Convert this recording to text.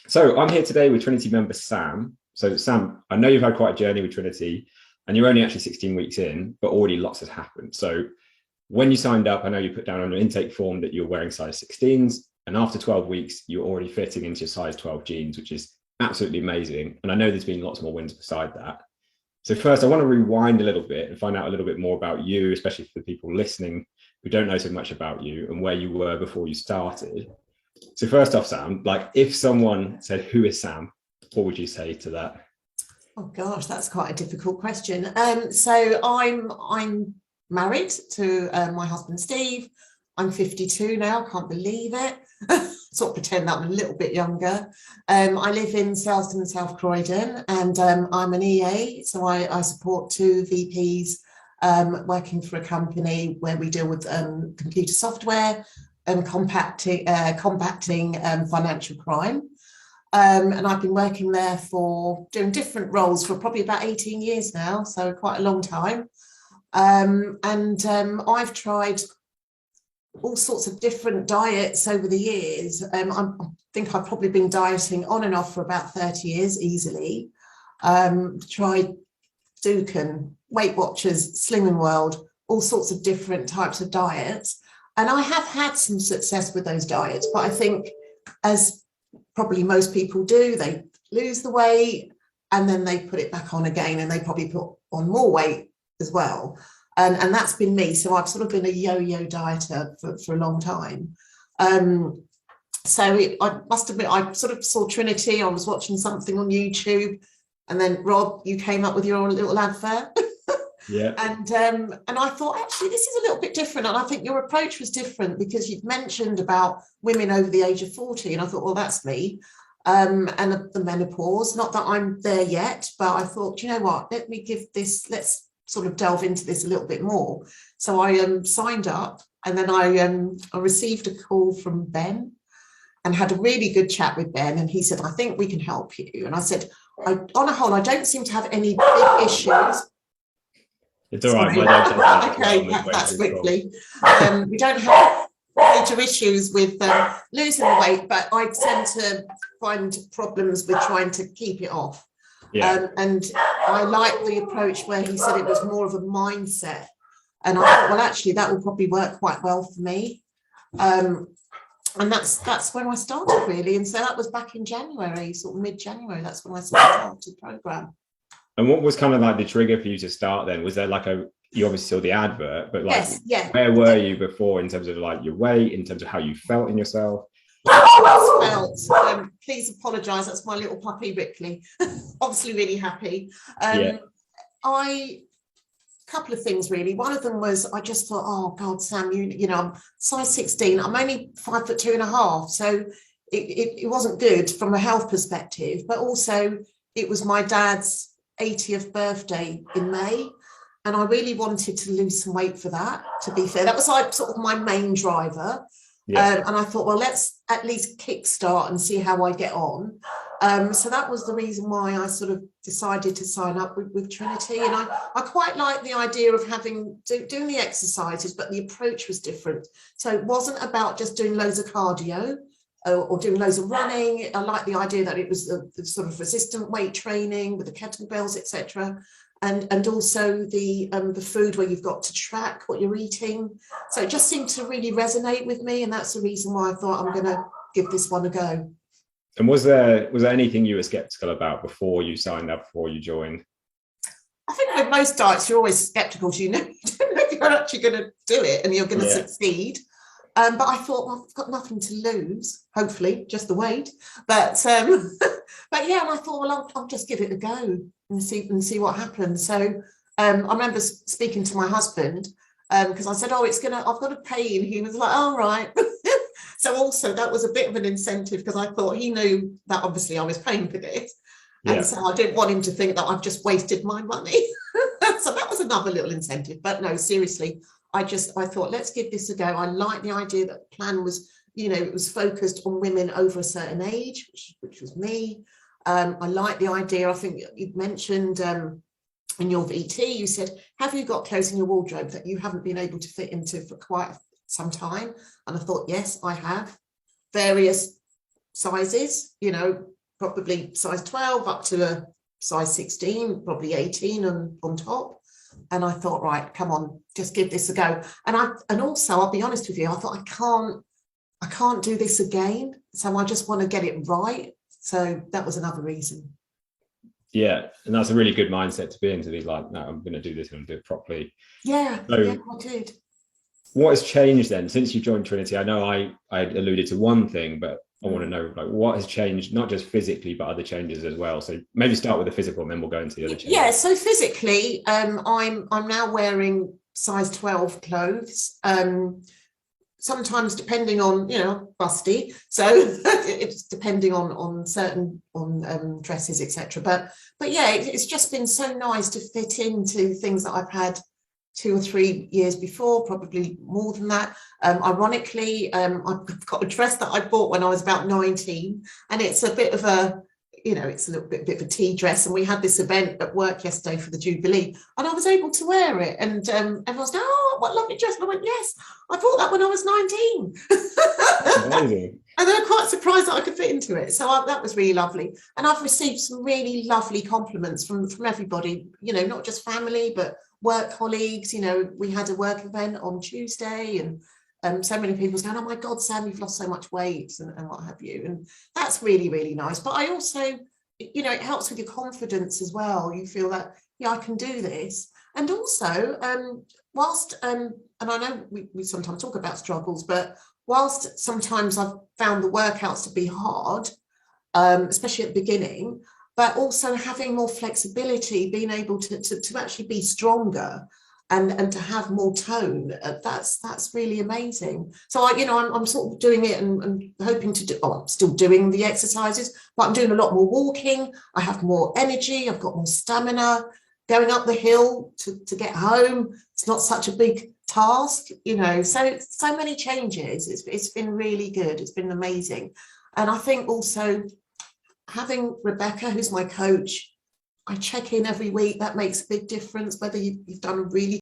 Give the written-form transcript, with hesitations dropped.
So I'm here today with Trinity member Sam. So Sam, I know you've had quite a journey with Trinity and you're only actually 16 weeks in, but already lots has happened. So when you signed up, I know you put down on your intake form that you're wearing size 16s, and after 12 weeks, you're already fitting into your size 12 jeans, which is absolutely amazing. And I know there's been lots more wins beside that. So first, I want to rewind a little bit and find out a little bit more about you, especially for the people listening who don't know so much about you and where you were before you started. So first off, Sam, like if someone said, "Who is Sam?" what would you say to that? Oh gosh, that's quite a difficult question. So I'm married to my husband Steve. I'm 52 now. Can't believe it. Sort of pretend that I'm a little bit younger. I live in Selsdon, South Croydon, and I'm an EA. So I support two VPs working for a company where we deal with computer software and combating financial crime. And I've been working there for doing different roles for probably about 18 years now, so quite a long time. I've tried all sorts of different diets over the years. I think I've probably been dieting on and off for about 30 years easily. Tried Dukan, Weight Watchers, Slimming World, all sorts of different types of diets. And I have had some success with those diets, but I think as probably most people do, they lose the weight and then they put it back on again and they probably put on more weight as well. And that's been me. So I've sort of been a yo-yo dieter for a long time. I must admit, I sort of saw Trinity. I was watching something on YouTube, and then Rob, you came up with your own little advert. Yeah. And I thought, actually, this is a little bit different. And I think your approach was different because you'd mentioned about women over the age of 40. And I thought, well, that's me. And the menopause, not that I'm there yet, but I thought, you know what, let's sort of delve into this a little bit more. So I signed up, and then I received a call from Ben and had a really good chat with Ben. And he said, I think we can help you. And I said, on a whole, I don't seem to have any big issues. It's all right. My dog okay, that's quickly. We don't have major issues with losing the weight, but I tend to find problems with trying to keep it off. Yeah. And I like the approach where he said it was more of a mindset. And I thought, well, actually, that will probably work quite well for me. And that's when I started, really. And so that was back in January, sort of mid-January. That's when I started the program. And what was kind of like the trigger for you to start then? Was there like you obviously saw the advert, but like, yes, yeah. Where were you before in terms of like your weight, in terms of how you felt in yourself? Please apologise. That's my little puppy, Rickley. Obviously really happy. Yeah. Couple of things really. One of them was I just thought, oh God, Sam, you know, I'm size 16. I'm only 5'2.5", so it wasn't good from a health perspective. But also, it was my dad's 80th birthday in May, and I really wanted to lose some weight for that. To be fair, that was like sort of my main driver. Yeah. And I thought, well, let's at least kickstart and see how I get on. So that was the reason why I sort of decided to sign up with Trinity. And I quite like the idea of doing the exercises, but the approach was different. So it wasn't about just doing loads of cardio or doing loads of running. I like the idea that it was the sort of resistant weight training with the kettlebells, etc. And also the food where you've got to track what you're eating. So it just seemed to really resonate with me. And that's the reason why I thought I'm going to give this one a go. And was there anything you were skeptical about before you signed up, before you joined? I think with most diets, you're always skeptical. You don't know if you're actually going to do it and you're going to succeed. But I thought, well, I've got nothing to lose, hopefully, just the weight. But yeah, and I thought, well, I'll just give it a go and see what happens. So I remember speaking to my husband because I said, oh, I've got to pay. And he was like, all right. So also that was a bit of an incentive because I thought he knew that obviously I was paying for this. Yeah. And so I didn't want him to think that I've just wasted my money. So that was another little incentive. But no, seriously, I thought, let's give this a go. I like the idea that the plan was, it was focused on women over a certain age, which was me. I like the idea. I think you mentioned in your VT, you said, have you got clothes in your wardrobe that you haven't been able to fit into for quite some time? And I thought, yes, I have. Various sizes, you know, probably size 12 up to a size 16, probably 18 on top. And I thought, right, come on, just give this a go. And also, I'll be honest with you, I thought I can't do this again. So I just want to get it right. So that was another reason. Yeah, and that's a really good mindset to be in, to be like, no, I'm going to do this and do it properly. Yeah, so, yeah, I did. What has changed then since you joined Trinity? I know I alluded to one thing, but I want to know, like, what has changed, not just physically, but other changes as well. So maybe start with the physical, and then we'll go into the other changes. Yeah, so physically, I'm now wearing size 12 clothes. Sometimes depending on, you know, busty, so it's depending on certain dresses, etc. But yeah, it's just been so nice to fit into things that I've had 2 or 3 years before, probably more than that. Ironically, I've got a dress that I bought when I was about 19, and it's a bit of a, you know, it's a little bit of a tea dress, and we had this event at work yesterday for the Jubilee, and I was able to wear it, and everyone's going, oh, what a lovely dress. And I went, yes, I bought that when I was 19. Amazing. And they were quite surprised that I could fit into it. So that was really lovely. And I've received some really lovely compliments from everybody, you know, not just family, but work colleagues. You know, we had a work event on Tuesday, and so many people saying, oh my God, Sam, you've lost so much weight, and what have you. And that's really, really nice. But I also, you know, it helps with your confidence as well. You feel that, yeah, I can do this. And also, whilst, and I know we sometimes talk about struggles, but whilst sometimes I've found the workouts to be hard, especially at the beginning, but also having more flexibility, being able to actually be stronger and to have more tone, that's really amazing. So I'm sort of doing it and hoping to do, I'm still doing the exercises, but I'm doing a lot more walking. I have more energy, I've got more stamina. Going up the hill to get home, it's not such a big task, you know. So many changes. It's been really good. It's been amazing. And I think also having Rebecca, who's my coach, I check in every week. That makes a big difference, whether you've done a really